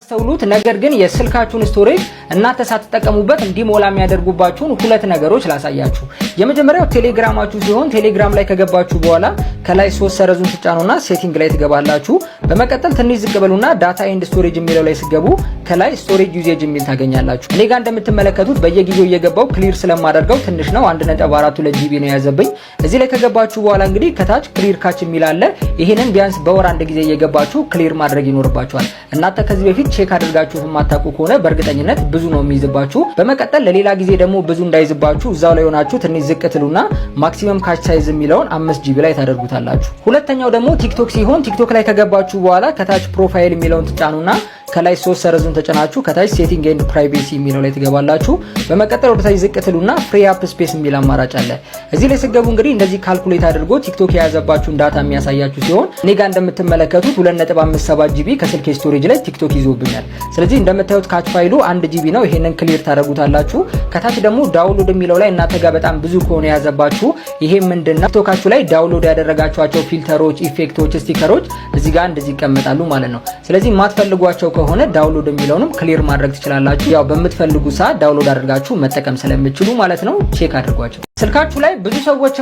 ሰውሉት ነገር ግን የስልካችሁን ስቶሬጅ እናንተ ሳትጠቀሙበት እንዲሞላ የሚያደርጉባችሁን ሁለት ነገሮች ላሳያችሁ። የመጀመሪያው ቴሌግራማችሁ ሲሆን ቴሌግራም ላይ ከገባችሁ በኋላ ከላይ 3 ሰረዙን ትጫኑና ሴቲንግ ላይ ትገባላችሁ። በመቀጠል ትንሽ ዝቅ በሉና ዳታ ኤንድ ስቶሬጅ የሚለው ላይ ሲገቡ ከላይ ስቶሬጅ ዩዜጅ የሚል ታገኛላችሁ። እኔ ጋር እንደምትመለከቱት በየጊዜው እየገባው ክሊር ስለማደርገው ትንሽ ነው 1.42 ጂቢ ነው ያዘብኝ። እዚህ ላይ ከገባችሁ በኋላ እንግዲህ ከታች ክሊር ካች የሚል አለ። ይሄንን ቢያንስ በወር አንድ ጊዜ እየገባችሁ ክሊር ማድረግ ይኖርባችኋል። እናንተ ከዚህ በፊት ቼክ አድርጋችሁ የማታውቁ ከሆነ በእርግጠኝነት ብዙ ነው የሚይዝባችሁ። በመቀጠል ለሌላ ጊዜ ደግሞ ብዙ እንዳይዝባችሁ እዛው ላይ ሆናችሁ ትንሽ ዝቅ ትሉና ማክሲመም ካች ሳይዝ የሚለውን 5 ጂቢ ላይ ታደርጉታላችሁ። ሁለተኛው ደግሞ ቲክቶክ ሲሆን ቲክቶክ ላይ ከገባችሁ በኋላ ከታች ፕሮፋይል የሚለውን ትጫኑና ከላይ 3 ሰረዙን ተጨናችሁ ከታች ሴቲንግ ኤንድ ፕራይቬሲ የሚለው ላይ ትገባላችሁ። በመቀጠል ወደ ታች ዝቅ ትሉና ፍሪ አፕ ስፔስ የሚል አማራጭ አለ። እዚህ ላይ ስገቡ እንግዲህ እንደዚህ ካልኩሌት አድርጎ ቲክቶክ የያዘባችሁን ዳታ የሚያሳያችሁ ሲሆን እኔ ጋር እንደምትመለከቱት 2.57 ጂቢ ከስልክ ስቶሬጅ ላይ ቲክቶክ ይዞብኛል። ስለዚህ እንደምታዩት ካች ፋይሉ 1 ጂቢ ነው። ይሄንን ክሊር ታደርጉታላችሁ። ከታች ደግሞ ዳውንሎድ የሚለው ላይ እናንተ ጋር በጣም ብዙ ከሆነ የያዘባችሁ ይሄ ምንድነው ቲክቶካችሁ ላይ ዳውንሎድ ያደረጋችኋቸው ፊልተሮች፣ ኢፌክቶች፣ ስቲከሮች እዚህ ጋር እንደዚህ ይቀመጣሉ ማለት ነው። ስለዚህ ማትፈልጓቸው ከሆነ ዳውንሎድ የሚለውንም ክሊር ማድረግ ትችላላችሁ። ያው በምትፈልጉ ሰዓት ዳውንሎድ አድርጋችሁ መጠቀም ስለምትችሉ ማለት ነው። ቼክ አድርጓቸው። ስልካችሁ ላይ ብዙ ሰዎች